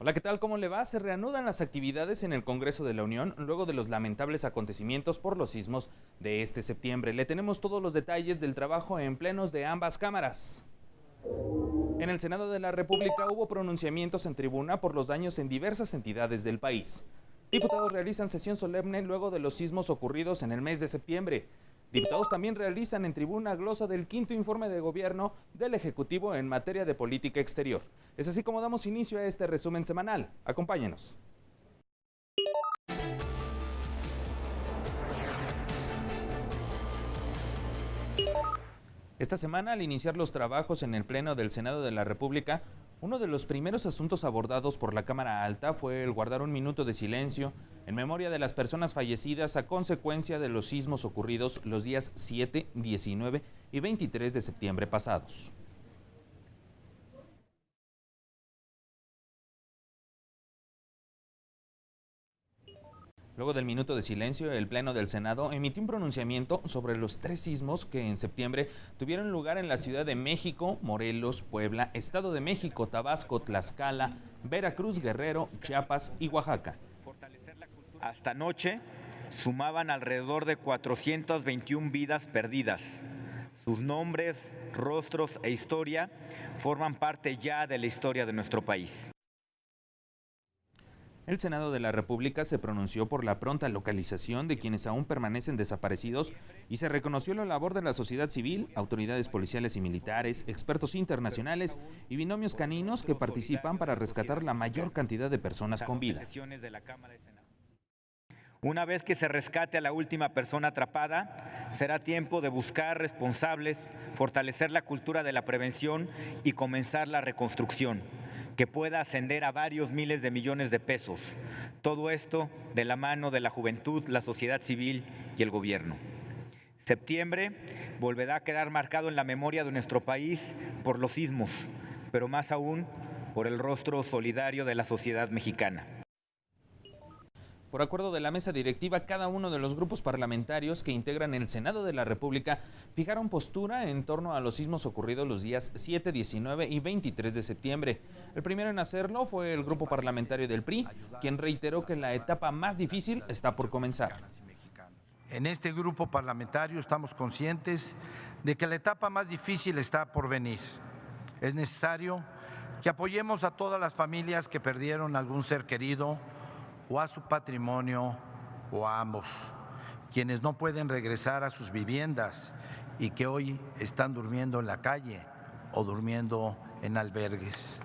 Hola, ¿qué tal? ¿Cómo le va? Se reanudan las actividades en el Congreso de la Unión luego de los lamentables acontecimientos por los sismos de este septiembre. Le tenemos todos los detalles del trabajo en plenos de ambas cámaras. En el Senado de la República hubo pronunciamientos en tribuna por los daños en diversas entidades del país. Diputados realizan sesión solemne luego de los sismos ocurridos en el mes de septiembre. Diputados también realizan en tribuna glosa del quinto informe de gobierno del Ejecutivo en materia de política exterior. Es así como damos inicio a este resumen semanal. Acompáñenos. Esta semana, al iniciar los trabajos en el Pleno del Senado de la República, uno de los primeros asuntos abordados por la Cámara Alta fue el guardar un minuto de silencio en memoria de las personas fallecidas a consecuencia de los sismos ocurridos los días 7, 19 y 23 de septiembre pasados. Luego del minuto de silencio, el Pleno del Senado emitió un pronunciamiento sobre los 3 sismos que en septiembre tuvieron lugar en la Ciudad de México, Morelos, Puebla, Estado de México, Tabasco, Tlaxcala, Veracruz, Guerrero, Chiapas y Oaxaca. Hasta anoche sumaban alrededor de 421 vidas perdidas. Sus nombres, rostros e historia forman parte ya de la historia de nuestro país. El Senado de la República se pronunció por la pronta localización de quienes aún permanecen desaparecidos y se reconoció la labor de la sociedad civil, autoridades policiales y militares, expertos internacionales y binomios caninos que participan para rescatar la mayor cantidad de personas con vida. Una vez que se rescate a la última persona atrapada, será tiempo de buscar responsables, fortalecer la cultura de la prevención y comenzar la reconstrucción, que pueda ascender a varios miles de millones de pesos. Todo esto de la mano de la juventud, la sociedad civil y el gobierno. Septiembre volverá a quedar marcado en la memoria de nuestro país por los sismos, pero más aún por el rostro solidario de la sociedad mexicana. Por acuerdo de la mesa directiva, cada uno de los grupos parlamentarios que integran el Senado de la República fijaron postura en torno a los sismos ocurridos los días 7, 19 y 23 de septiembre. El primero en hacerlo fue el grupo parlamentario del PRI, quien reiteró que la etapa más difícil está por comenzar. En este grupo parlamentario estamos conscientes de que la etapa más difícil está por venir. Es necesario que apoyemos a todas las familias que perdieron algún ser querido o a su patrimonio o a ambos, quienes no pueden regresar a sus viviendas y que hoy están durmiendo en la calle o durmiendo en albergues.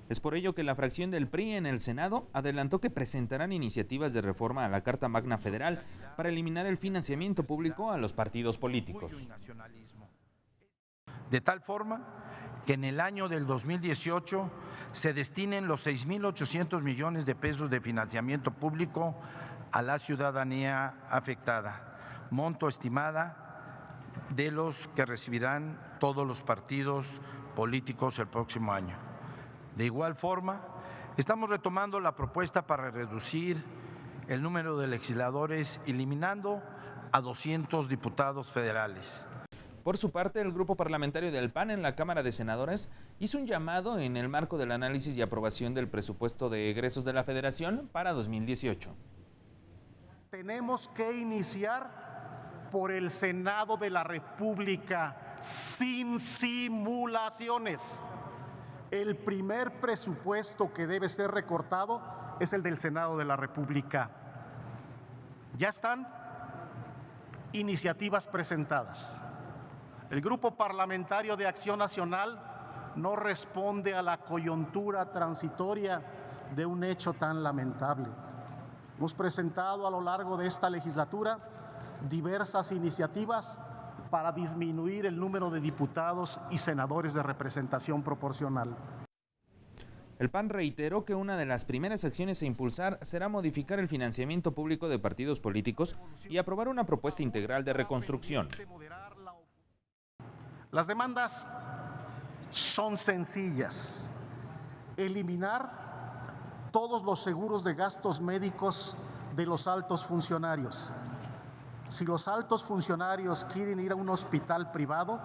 Es por ello que la fracción del PRI en el Senado adelantó que presentarán iniciativas de reforma a la Carta Magna Federal para eliminar el financiamiento público a los partidos políticos. De tal forma que en el año del 2018 se destinen los 6.800 millones de pesos de financiamiento público a la ciudadanía afectada, monto estimada de los que recibirán todos los partidos políticos el próximo año. De igual forma, estamos retomando la propuesta para reducir el número de legisladores, eliminando a 200 diputados federales. Por su parte, el grupo parlamentario del PAN en la Cámara de Senadores hizo un llamado en el marco del análisis y aprobación del presupuesto de egresos de la Federación para 2018. Tenemos que iniciar por el Senado de la República sin simulaciones. El primer presupuesto que debe ser recortado es el del Senado de la República. Ya están iniciativas presentadas. El Grupo Parlamentario de Acción Nacional no responde a la coyuntura transitoria de un hecho tan lamentable. Hemos presentado a lo largo de esta legislatura diversas iniciativas para disminuir el número de diputados y senadores de representación proporcional. El PAN reiteró que una de las primeras acciones a impulsar será modificar el financiamiento público de partidos políticos y aprobar una propuesta integral de reconstrucción. Las demandas son sencillas. Eliminar todos los seguros de gastos médicos de los altos funcionarios. Si los altos funcionarios quieren ir a un hospital privado,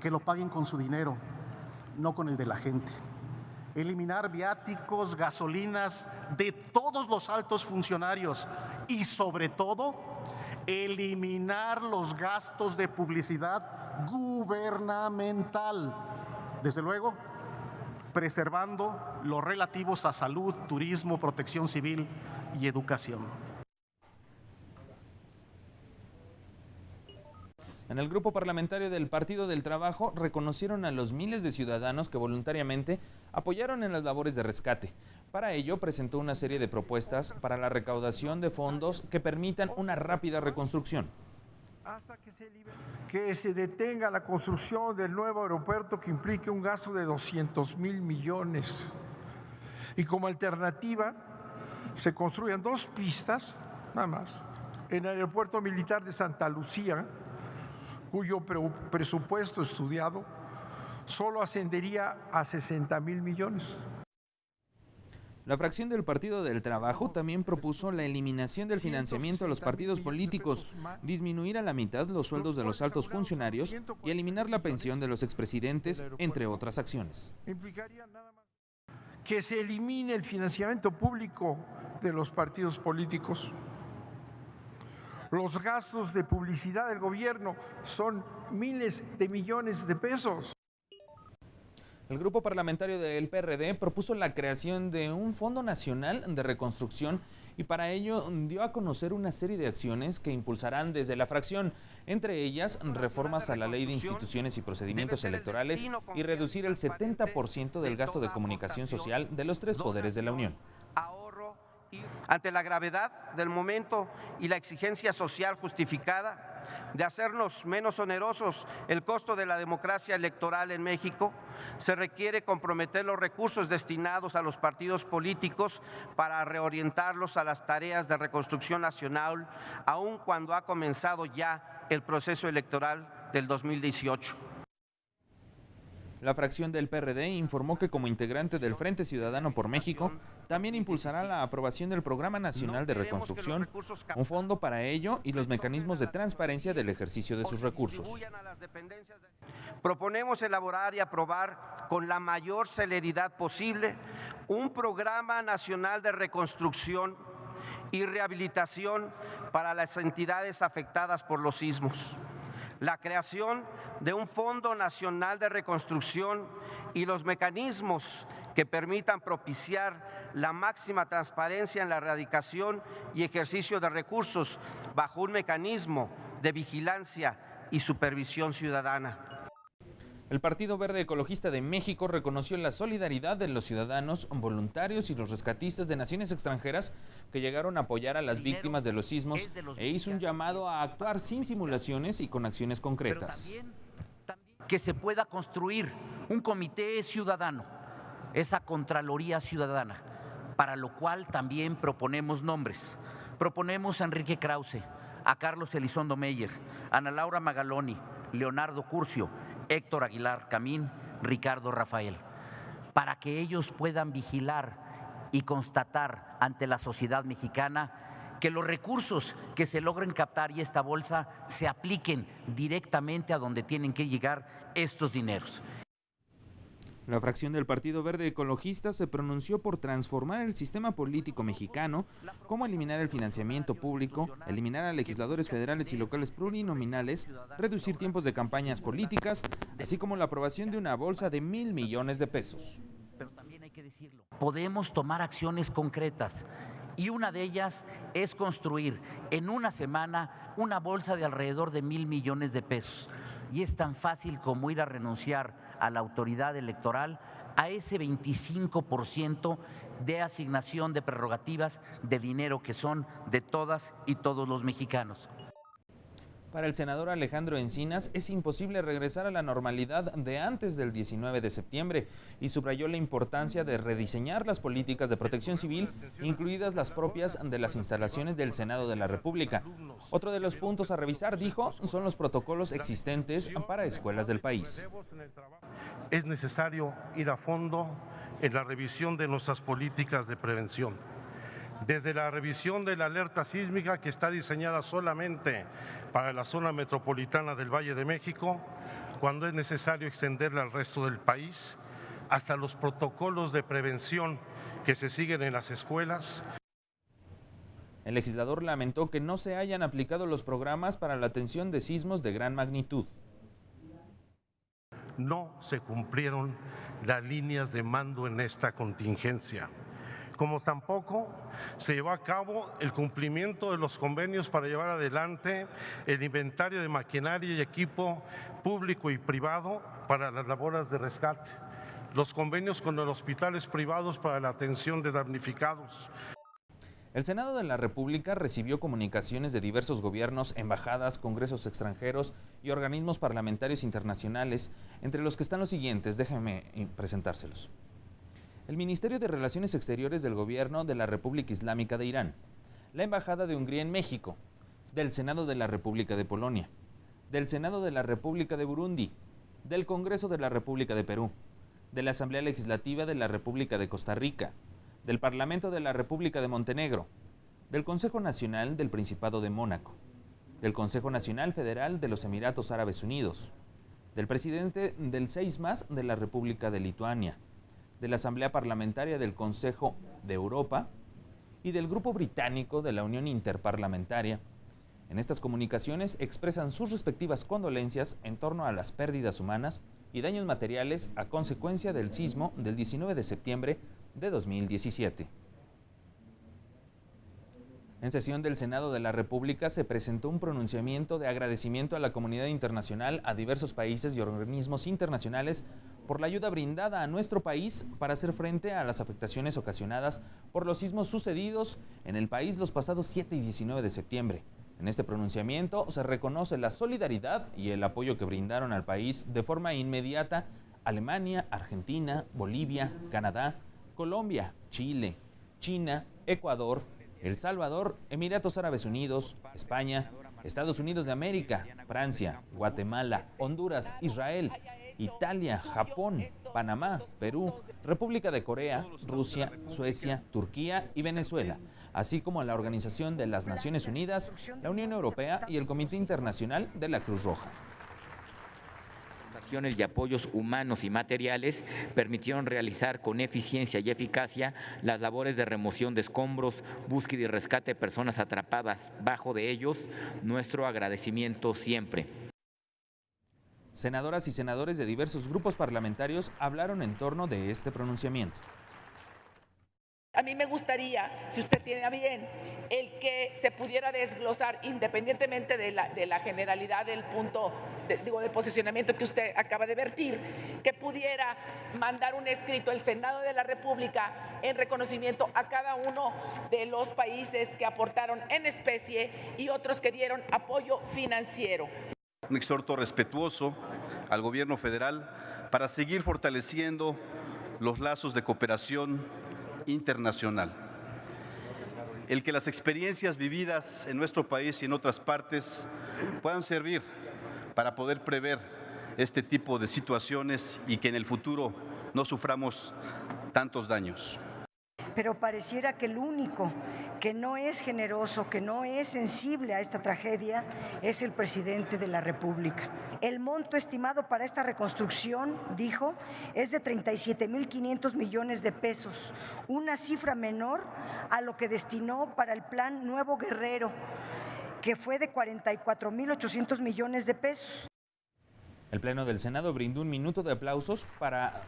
que lo paguen con su dinero, no con el de la gente. eliminar viáticos, gasolinas de todos los altos funcionarios y sobre todo eliminar los gastos de publicidad gubernamental. Desde luego, preservando los relativos a salud, turismo, protección civil y educación. En el grupo parlamentario del Partido del Trabajo reconocieron a los miles de ciudadanos que voluntariamente apoyaron en las labores de rescate. Para ello presentó una serie de propuestas para la recaudación de fondos que permitan una rápida reconstrucción. Hasta que se detenga la construcción del nuevo aeropuerto que implique un gasto de 200,000 millones. Y como alternativa se construyan 2 pistas, nada más, en el aeropuerto militar de Santa Lucía, cuyo presupuesto estudiado solo ascendería a 60,000 millones. La fracción del Partido del Trabajo también propuso la eliminación del financiamiento a los partidos políticos, disminuir a la mitad los sueldos de los altos funcionarios y eliminar la pensión de los expresidentes, entre otras acciones. Implicaría nada más que se elimine el financiamiento público de los partidos políticos. Los gastos de publicidad del gobierno son miles de millones de pesos. El grupo parlamentario del PRD propuso la creación de un Fondo Nacional de Reconstrucción y para ello dio a conocer una serie de acciones que impulsarán desde la fracción, entre ellas reformas a la Ley de Instituciones y Procedimientos Electorales y reducir el 70% del gasto de comunicación social de los 3 poderes de la Unión. Ante la gravedad del momento y la exigencia social justificada de hacernos menos onerosos el costo de la democracia electoral en México, se requiere comprometer los recursos destinados a los partidos políticos para reorientarlos a las tareas de reconstrucción nacional, aun cuando ha comenzado ya el proceso electoral del 2018. La fracción del PRD informó que como integrante del Frente Ciudadano por México, también impulsará la aprobación del Programa Nacional de Reconstrucción, un fondo para ello y los mecanismos de transparencia del ejercicio de sus recursos. Proponemos elaborar y aprobar con la mayor celeridad posible un Programa Nacional de Reconstrucción y Rehabilitación para las entidades afectadas por los sismos. La creación de un Fondo Nacional de Reconstrucción y los mecanismos que permitan propiciar la máxima transparencia en la erradicación y ejercicio de recursos bajo un mecanismo de vigilancia y supervisión ciudadana. El Partido Verde Ecologista de México reconoció la solidaridad de los ciudadanos, voluntarios y los rescatistas de naciones extranjeras que llegaron a apoyar a las víctimas de los sismos e hizo un llamado a actuar sin simulaciones y con acciones concretas. Que se pueda construir un comité ciudadano, esa Contraloría Ciudadana, para lo cual también proponemos nombres. Proponemos a Enrique Krause, a Carlos Elizondo Meyer, Ana Laura Magaloni, Leonardo Curcio, Héctor Aguilar Camín, Ricardo Rafael, para que ellos puedan vigilar y constatar ante la sociedad mexicana que los recursos que se logren captar y esta bolsa se apliquen directamente a donde tienen que llegar estos dineros. La fracción del Partido Verde Ecologista se pronunció por transformar el sistema político mexicano, como eliminar el financiamiento público, eliminar a legisladores federales y locales plurinominales, reducir tiempos de campañas políticas, así como la aprobación de una bolsa de 1,000 millones de pesos. Pero también hay que decirlo, podemos tomar acciones concretas y una de ellas es construir en una semana una bolsa de alrededor de 1,000 millones de pesos. Y es tan fácil como ir a renunciar a la autoridad electoral a ese 25% de asignación de prerrogativas de dinero que son de todas y todos los mexicanos. Para el senador Alejandro Encinas es imposible regresar a la normalidad de antes del 19 de septiembre y subrayó la importancia de rediseñar las políticas de protección civil, incluidas las propias de las instalaciones del Senado de la República. Otro de los puntos a revisar, dijo, son los protocolos existentes para escuelas del país. Es necesario ir a fondo en la revisión de nuestras políticas de prevención. Desde la revisión de la alerta sísmica, que está diseñada solamente para la zona metropolitana del Valle de México, cuando es necesario extenderla al resto del país, hasta los protocolos de prevención que se siguen en las escuelas. El legislador lamentó que no se hayan aplicado los programas para la atención de sismos de gran magnitud. No se cumplieron las líneas de mando en esta contingencia, como tampoco se llevó a cabo el cumplimiento de los convenios para llevar adelante el inventario de maquinaria y equipo público y privado para las labores de rescate, los convenios con los hospitales privados para la atención de damnificados. El Senado de la República recibió comunicaciones de diversos gobiernos, embajadas, congresos extranjeros y organismos parlamentarios internacionales, entre los que están los siguientes, déjenme presentárselos. El Ministerio de Relaciones Exteriores del Gobierno de la República Islámica de Irán, la Embajada de Hungría en México, del Senado de la República de Polonia, del Senado de la República de Burundi, del Congreso de la República de Perú, de la Asamblea Legislativa de la República de Costa Rica, del Parlamento de la República de Montenegro, del Consejo Nacional del Principado de Mónaco, del Consejo Nacional Federal de los Emiratos Árabes Unidos, del presidente del SEISMAS de la República de Lituania, de la Asamblea Parlamentaria del Consejo de Europa y del Grupo Británico de la Unión Interparlamentaria. En estas comunicaciones expresan sus respectivas condolencias en torno a las pérdidas humanas y daños materiales a consecuencia del sismo del 19 de septiembre de 2017. En sesión del Senado de la República se presentó un pronunciamiento de agradecimiento a la comunidad internacional, a diversos países y organismos internacionales por la ayuda brindada a nuestro país para hacer frente a las afectaciones ocasionadas por los sismos sucedidos en el país los pasados 7 y 19 de septiembre. En este pronunciamiento se reconoce la solidaridad y el apoyo que brindaron al país de forma inmediata Alemania, Argentina, Bolivia, Canadá, Colombia, Chile, China, Ecuador, El Salvador, Emiratos Árabes Unidos, España, Estados Unidos de América, Francia, Guatemala, Honduras, Israel, Italia, Japón, Panamá, Perú, República de Corea, Rusia, Suecia, Turquía y Venezuela, así como a la Organización de las Naciones Unidas, la Unión Europea y el Comité Internacional de la Cruz Roja. Y apoyos humanos y materiales permitieron realizar con eficiencia y eficacia las labores de remoción de escombros, búsqueda y rescate de personas atrapadas bajo de ellos. Nuestro agradecimiento siempre. Senadoras y senadores de diversos grupos parlamentarios hablaron en torno de este pronunciamiento. A mí me gustaría, si usted tiene a bien, el que se pudiera desglosar independientemente de la generalidad del punto, del posicionamiento que usted acaba de vertir, que pudiera mandar un escrito el Senado de la República en reconocimiento a cada uno de los países que aportaron en especie y otros que dieron apoyo financiero. Un exhorto respetuoso al gobierno federal para seguir fortaleciendo los lazos de cooperación internacional. El que las experiencias vividas en nuestro país y en otras partes puedan servir para poder prever este tipo de situaciones y que en el futuro no suframos tantos daños. Pero pareciera que el único que no es generoso, que no es sensible a esta tragedia, es el presidente de la República. El monto estimado para esta reconstrucción, dijo, es de 37.500 millones de pesos, una cifra menor a lo que destinó para el Plan Nuevo Guerrero, que fue de 44.800 millones de pesos. El Pleno del Senado brindó un minuto de aplausos para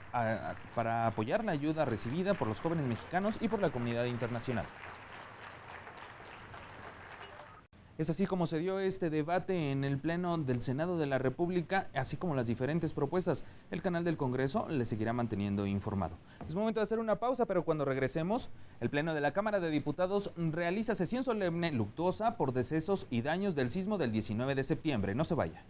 apoyar la ayuda recibida por los jóvenes mexicanos y por la comunidad internacional. Es así como se dio este debate en el Pleno del Senado de la República, así como las diferentes propuestas. El canal del Congreso le seguirá manteniendo informado. Es momento de hacer una pausa, pero cuando regresemos, el Pleno de la Cámara de Diputados realiza sesión solemne luctuosa por decesos y daños del sismo del 19 de septiembre. No se vaya.